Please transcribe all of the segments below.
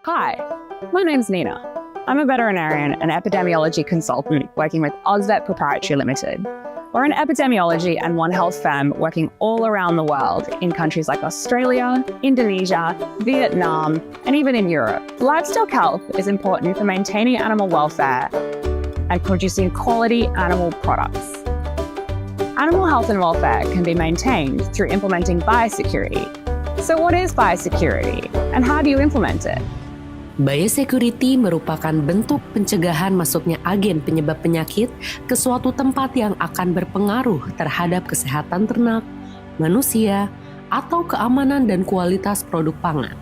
Hi, my name's Nina. I'm a veterinarian and epidemiology consultant working with Ozvet Proprietary Limited. We're an epidemiology and One Health firm working all around the world in countries like Australia, Indonesia, Vietnam, and even in Europe. Livestock health is important for maintaining animal welfare and producing quality animal products. Animal health and welfare can be maintained through implementing biosecurity. So what is biosecurity and how do you implement it? Biosecurity merupakan bentuk pencegahan masuknya agen penyebab penyakit ke suatu tempat yang akan berpengaruh terhadap kesehatan ternak, manusia, atau keamanan dan kualitas produk pangan.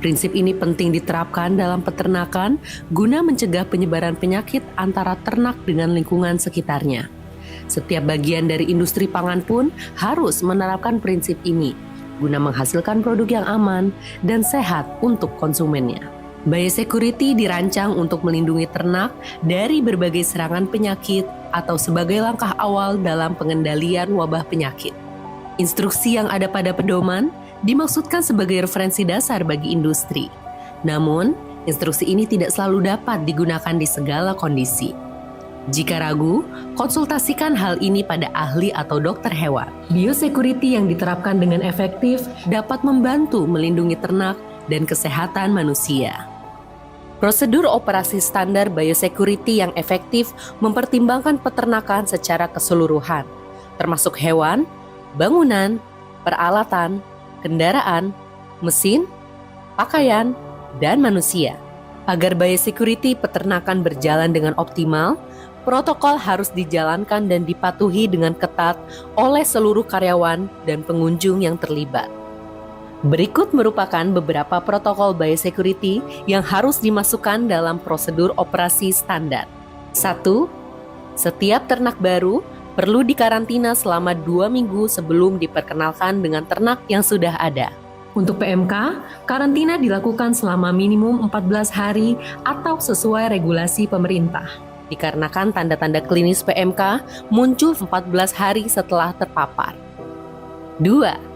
Prinsip ini penting diterapkan dalam peternakan guna mencegah penyebaran penyakit antara ternak dengan lingkungan sekitarnya. Setiap bagian dari industri pangan pun harus menerapkan prinsip ini guna menghasilkan produk yang aman dan sehat untuk konsumennya. Biosecurity dirancang untuk melindungi ternak dari berbagai serangan penyakit atau sebagai langkah awal dalam pengendalian wabah penyakit. Instruksi yang ada pada pedoman dimaksudkan sebagai referensi dasar bagi industri. Namun, instruksi ini tidak selalu dapat digunakan di segala kondisi. Jika ragu, konsultasikan hal ini pada ahli atau dokter hewan. Biosecurity yang diterapkan dengan efektif dapat membantu melindungi ternak dan kesehatan manusia. Prosedur operasi standar biosecurity yang efektif mempertimbangkan peternakan secara keseluruhan, termasuk hewan, bangunan, peralatan, kendaraan, mesin, pakaian, dan manusia. Agar biosecurity peternakan berjalan dengan optimal, protokol harus dijalankan dan dipatuhi dengan ketat oleh seluruh karyawan dan pengunjung yang terlibat. Berikut merupakan beberapa protokol biosecurity yang harus dimasukkan dalam prosedur operasi standar. 1. Setiap ternak baru perlu dikarantina selama 2 minggu sebelum diperkenalkan dengan ternak yang sudah ada. Untuk PMK, karantina dilakukan selama minimum 14 hari atau sesuai regulasi pemerintah. Dikarenakan tanda-tanda klinis PMK muncul 14 hari setelah terpapar. 2.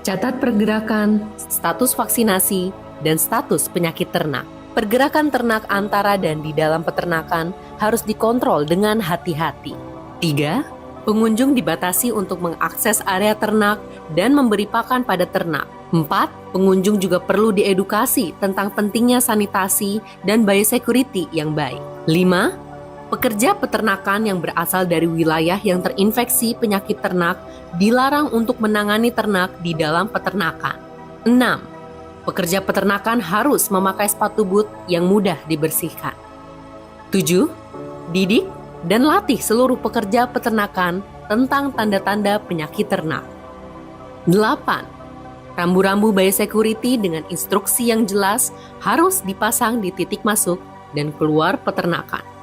Catat pergerakan, status vaksinasi, dan status penyakit ternak. Pergerakan ternak antara dan di dalam peternakan harus dikontrol dengan hati-hati. 3. Pengunjung dibatasi untuk mengakses area ternak dan memberi pakan pada ternak. 4. Pengunjung juga perlu diedukasi tentang pentingnya sanitasi dan biosecurity yang baik. 5. Pekerja peternakan yang berasal dari wilayah yang terinfeksi penyakit ternak dilarang untuk menangani ternak di dalam peternakan. 6. Pekerja peternakan harus memakai sepatu boot yang mudah dibersihkan. 7. Didik dan latih seluruh pekerja peternakan tentang tanda-tanda penyakit ternak. 8. Rambu-rambu biosecurity dengan instruksi yang jelas harus dipasang di titik masuk dan keluar peternakan.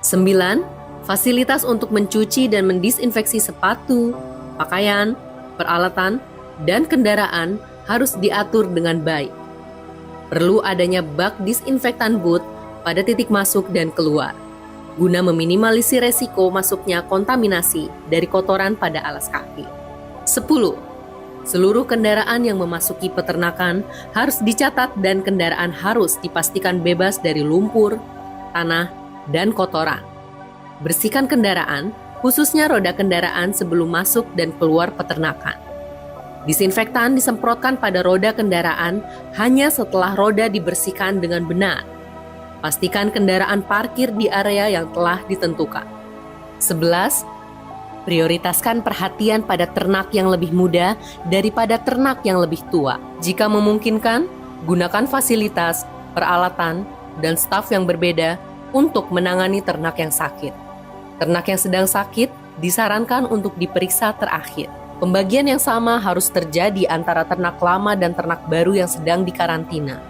9. Fasilitas untuk mencuci dan mendisinfeksi sepatu, pakaian, peralatan, dan kendaraan harus diatur dengan baik. Perlu adanya bak disinfektan boot pada titik masuk dan keluar, guna meminimalisir resiko masuknya kontaminasi dari kotoran pada alas kaki. 10. Seluruh kendaraan yang memasuki peternakan harus dicatat dan kendaraan harus dipastikan bebas dari lumpur, tanah, dan kotoran. Bersihkan kendaraan, khususnya roda kendaraan sebelum masuk dan keluar peternakan. Disinfektan disemprotkan pada roda kendaraan hanya setelah roda dibersihkan dengan benar. Pastikan kendaraan parkir di area yang telah ditentukan. 11. Prioritaskan perhatian pada ternak yang lebih muda daripada ternak yang lebih tua. Jika memungkinkan, gunakan fasilitas, peralatan, dan staf yang berbeda untuk menangani ternak yang sakit. Ternak yang sedang sakit disarankan untuk diperiksa terakhir. Pembagian yang sama harus terjadi antara ternak lama dan ternak baru yang sedang dikarantina.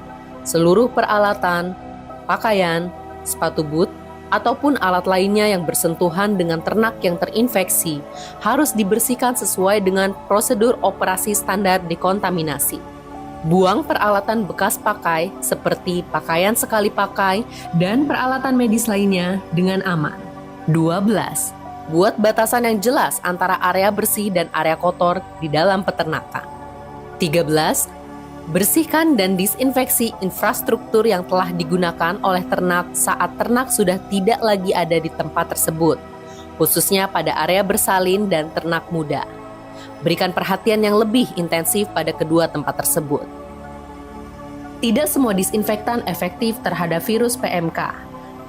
Seluruh peralatan, pakaian, sepatu boot, ataupun alat lainnya yang bersentuhan dengan ternak yang terinfeksi harus dibersihkan sesuai dengan prosedur operasi standar dekontaminasi. Buang peralatan bekas pakai seperti pakaian sekali pakai dan peralatan medis lainnya dengan aman. 12. Buat batasan yang jelas antara area bersih dan area kotor di dalam peternakan. 13. Bersihkan dan disinfeksi infrastruktur yang telah digunakan oleh ternak saat ternak sudah tidak lagi ada di tempat tersebut, khususnya pada area bersalin dan ternak muda. Berikan perhatian yang lebih intensif pada kedua tempat tersebut. Tidak semua disinfektan efektif terhadap virus PMK.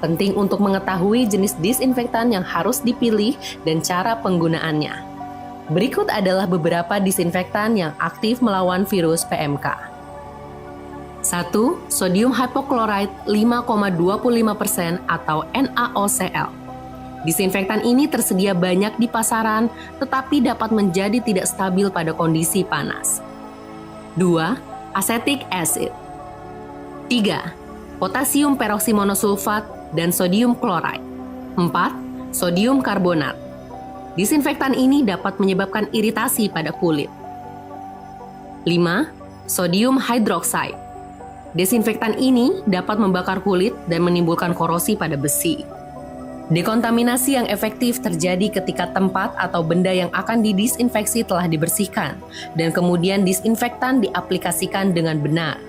Penting untuk mengetahui jenis disinfektan yang harus dipilih dan cara penggunaannya. Berikut adalah beberapa disinfektan yang aktif melawan virus PMK. 1. Sodium hypochlorite 5,25% atau NaOCl. Disinfektan ini tersedia banyak di pasaran, tetapi dapat menjadi tidak stabil pada kondisi panas. 2. Acetic acid. 3. Potasium peroksimonosulfat dan sodium chloride. 4. Sodium karbonat. Disinfektan ini dapat menyebabkan iritasi pada kulit. 5. Sodium hydroxide. Desinfektan ini dapat membakar kulit dan menimbulkan korosi pada besi. Dekontaminasi yang efektif terjadi ketika tempat atau benda yang akan didisinfeksi telah dibersihkan dan kemudian disinfektan diaplikasikan dengan benar.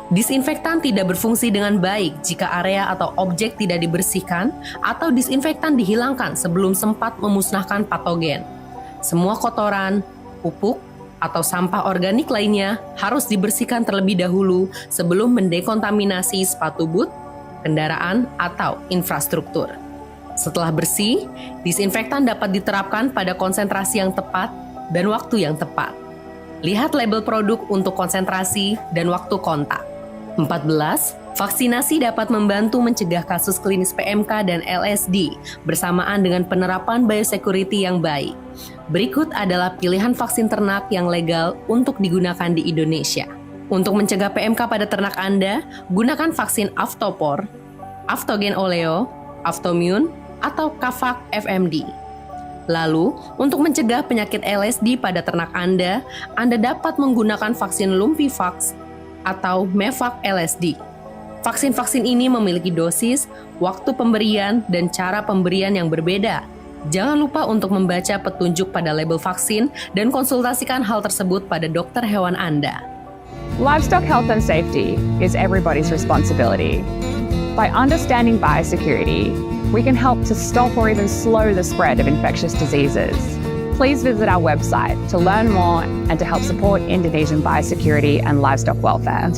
Disinfektan tidak berfungsi dengan baik jika area atau objek tidak dibersihkan atau disinfektan dihilangkan sebelum sempat memusnahkan patogen. Semua kotoran, pupuk, atau sampah organik lainnya harus dibersihkan terlebih dahulu sebelum mendekontaminasi sepatu boot, kendaraan, atau infrastruktur. Setelah bersih, disinfektan dapat diterapkan pada konsentrasi yang tepat dan waktu yang tepat. Lihat label produk untuk konsentrasi dan waktu kontak. 14. Vaksinasi dapat membantu mencegah kasus klinis PMK dan LSD bersamaan dengan penerapan biosecurity yang baik. Berikut adalah pilihan vaksin ternak yang legal untuk digunakan di Indonesia. Untuk mencegah PMK pada ternak Anda, gunakan vaksin Aftopor, Aftogen Oleo, Aftomun, atau Kavax FMD. Lalu, untuk mencegah penyakit LSD pada ternak Anda dapat menggunakan vaksin Lumpivax atau Mevax LSD. Vaksin-vaksin ini memiliki dosis, waktu pemberian, dan cara pemberian yang berbeda. Jangan lupa untuk membaca petunjuk pada label vaksin dan konsultasikan hal tersebut pada dokter hewan Anda. Livestock health and safety is everybody's responsibility. By understanding biosecurity, we can help to stop or even slow the spread of infectious diseases. Please visit our website to learn more and to help support Indonesian biosecurity and livestock welfare.